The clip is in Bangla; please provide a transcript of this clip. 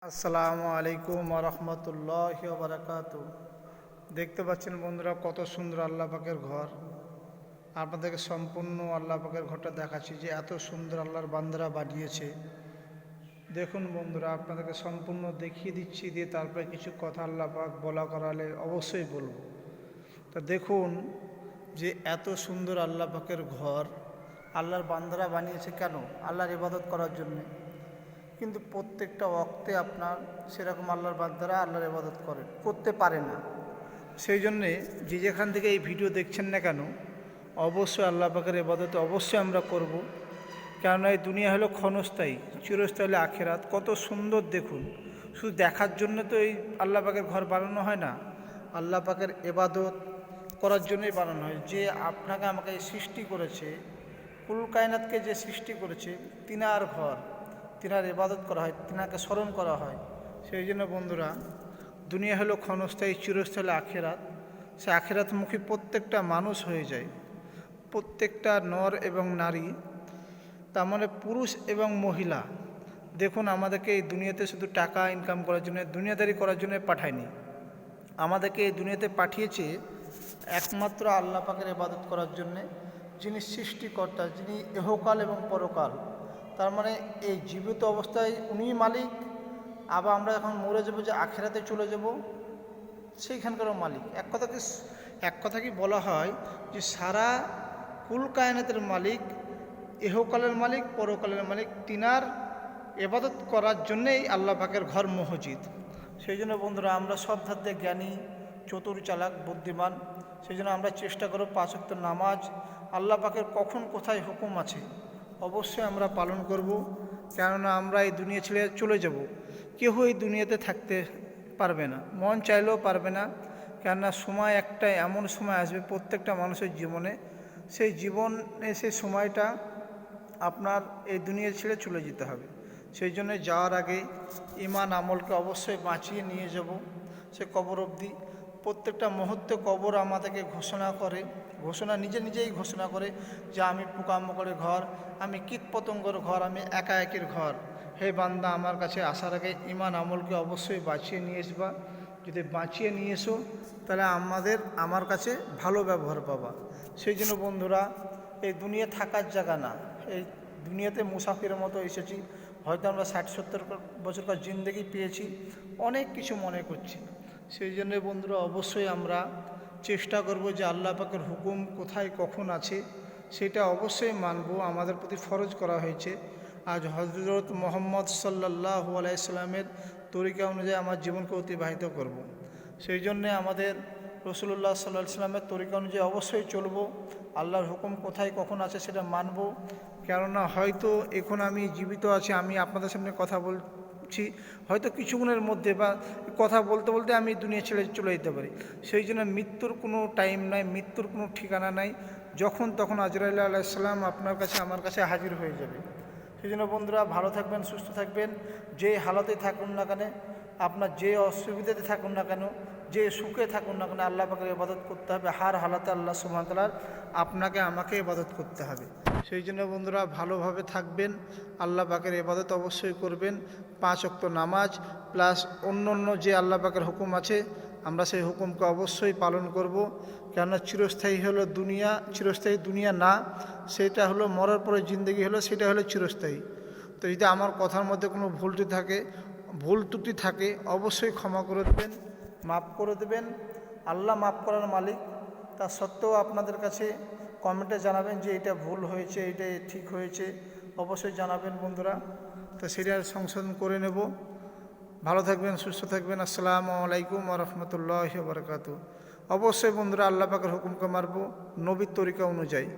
আসসালামু আলাইকুম রহমতুল্লাহি ওয়া বারাকাতুহু। দেখতে পাচ্ছেন বন্ধুরা, কত সুন্দর আল্লাহ পাকের ঘর। আপনাদেরকে সম্পূর্ণ আল্লাহ পাকের ঘরটা দেখাচ্ছি যে এত সুন্দর আল্লাহর বান্দারা বানিয়েছে। দেখুন বন্ধুরা, আপনাদেরকে সম্পূর্ণ দেখিয়ে দিচ্ছি, দিয়ে তারপরে কিছু কথা আল্লাহ পাক বলা করালে অবশ্যই বলবো। তা দেখুন যে এত সুন্দর আল্লাহ পাকের ঘর আল্লাহর বান্দারা বানিয়েছে কেন? আল্লাহর ইবাদত করার জন্যে। কিন্তু প্রত্যেকটা ওয়াক্তে আপনার সেরকম আল্লাহর বান্দারা আল্লাহর ইবাদত করতে পারে না। সেই জন্যে যে যেখান থেকে এই ভিডিও দেখছেন না কেন, অবশ্যই আল্লাহ পাকের ইবাদত অবশ্যই আমরা করব। কেননা এই দুনিয়া হলো ক্ষণস্থায়ী, চিরস্থায়ী হলো আখিরাত। কত সুন্দর দেখুন, শুধু দেখার জন্য তো এই আল্লাহ পাকের ঘর বানানো হয় না, আল্লাহ পাকের ইবাদত করার জন্যই বানানো হয়। যে আপনাকে আমাকে সৃষ্টি করেছে, কুল কায়নাতকে যে সৃষ্টি করেছে, তিনার ঘর, তিনার ইবাদত করা হয়, তিনাকে স্মরণ করা হয়। সেই জন্য বন্ধুরা, দুনিয়া হলো ক্ষণস্থায়ী, চিরস্থায়ী আখিরাত। সে আখিরাতমুখী প্রত্যেকটা মানুষ হয়ে যায়, প্রত্যেকটা নর এবং নারী, তার মানে পুরুষ এবং মহিলা। দেখুন, আমাদেরকে এই দুনিয়াতে শুধু টাকা ইনকাম করার জন্য, দুনিয়াদারি করার জন্য পাঠায়নি। আমাদেরকে এই দুনিয়াতে পাঠিয়েছে একমাত্র আল্লাহ পাকের ইবাদত করার জন্যে, যিনি সৃষ্টিকর্তা, যিনি ইহকাল এবং পরকাল। তার মানে এই জীবিত অবস্থায় উনিই মালিক, আবার আমরা যখন মরে যাব, যে আখেরাতে চলে যাব, সেইখানকারও মালিক। এক কথা কি বলা হয় যে সারা কুল কায়নাতের মালিক, ইহকালের মালিক, পরকালের মালিক, তিনার ইবাদত করার জন্যেই আল্লাহ পাকের ঘর মসজিদ। সেই জন্য বন্ধুরা, আমরা সব ধাতে জ্ঞানী, চতুর, চালাক, বুদ্ধিমান। সেই জন্য আমরা চেষ্টা করব 5 ওয়াক্ত নামাজ, আল্লাহ পাকের কখন কোথায় হুকুম আছে অবশ্যই আমরা পালন করব। কেননা আমরা এই দুনিয়া ছেড়ে চলে যাব, কেউ এই দুনিয়াতে থাকতে পারবে না, মন চাইলেও পারবে না। কেননা সময় একটা এমন সময় আসবে প্রত্যেকটা মানুষের জীবনে, সেই জীবনে সেই সময়টা আপনার এই দুনিয়া ছেড়ে চলে যেতে হবে। সেই জন্য যাওয়ার আগে ঈমান আমলকে অবশ্যই বাঁচিয়ে নিয়ে যাব সে কবর অবধি। প্রত্যেকটা মুহূর্তে কবর আমাদেরকে নিজেই ঘোষণা করে যে আমি পোকামাকড়ের ঘর, আমি কীটপতঙ্গর ঘর, আমি একাএকির ঘর। হে বান্দা, আমার কাছে আসার আগে ঈমান আমলকে অবশ্যই বাঁচিয়ে নিয়ে আসবা। যদি বাঁচিয়ে নিয়ে এসো, তাহলে আমার কাছে ভালো ব্যবহার পাবা। সেই জন্য বন্ধুরা, এই দুনিয়া থাকার জায়গা না, এই দুনিয়াতে মুসাফিরের মতো এসেছি। হয়তো আমরা 60-70 বছরকার জিন্দেগি পেয়েছি, অনেক কিছু মনে করছি। সেই জন্য বন্ধুরা, অবশ্যই আমরা চেষ্টা করব যে আল্লাহ পাকের হুকুম কোথায় কখন আছে সেটা অবশ্যই মানব। আমাদের প্রতি ফরজ করা হয়েছে। আজ হযরত মুহাম্মদ সাল্লাল্লাহু আলাইহি সাল্লামের তরিকা অনুযায়ী আমার জীবনকে অতিবাহিত করব। সেই জন্যে আমাদের রাসূলুল্লাহ সাল্লাল্লাহু আলাইহি সাল্লামের তরিকা অনুযায়ী অবশ্যই চলব। আল্লাহর হুকুম কোথায় কখন আছে সেটা মানব। কেননা হয়তো এখন আমি জীবিত আছি, আমি আপনাদের সামনে কথা বলছি, হয়তো কিছুক্ষণের মধ্যে বা কথা বলতে বলতে আমি দুনিয়া ছেড়ে চলে যেতে পারি। সেই জন্য মৃত্যুর কোনো টাইম নাই, মৃত্যুর কোনো ঠিকানা নাই। যখন তখন আজরাইল আলাইহিস সালাম আপনার কাছে আমার কাছে হাজির হয়ে যাবে। সেই জন্য বন্ধুরা, ভালো থাকবেন, সুস্থ থাকবেন। যে হালতে থাকুন না কেন, আপনার যে অসুবিধাতে থাকুন না কেন, যে সুখে থাকুন না কেন, আল্লাহ পাকের ইবাদত করতে হবে। হার হালাতে আল্লাহ সুবহানাহু ওয়া তাআলার আপনাকে আমাকে ইবাদত করতে হবে। সেই জন্য বন্ধুরা, ভালোভাবে থাকবেন, আল্লাহ পাকের ইবাদত অবশ্যই করবেন। 5 ওয়াক্ত নামাজ প্লাস অন্য যে আল্লাহ পাকের হুকুম আছে, আমরা সেই হুকুমকে অবশ্যই পালন করব। কেননা চিরস্থায়ী হলো দুনিয়া, চিরস্থায়ী দুনিয়া না, সেটা হলো মরার পরে জিন্দগি হলো, সেটা হলো চিরস্থায়ী। তো যদি আমার কথার মধ্যে কোনো ভুল ত্রুটি থাকে অবশ্যই ক্ষমা করে দেবেন, মাফ করে দেবেন। আল্লাহ মাফ করার মালিক। তা সত্ত্বেও আপনাদের কাছে কমেন্টে জানাবেন যে এটা ভুল হয়েছে, এটা ঠিক হয়েছে, অবশ্যই জানাবেন বন্ধুরা। তো সেটা সংশোধন করে নেব। ভালো থাকবেন, সুস্থ থাকবেন। আসসালামু আলাইকুম ওয়া রাহমাতুল্লাহি ওয়া বারাকাতুহু। অবশ্যই বন্ধুরা, আল্লাহ পাকের হুকুমকে মারব নবীর তরিকা অনুযায়ী।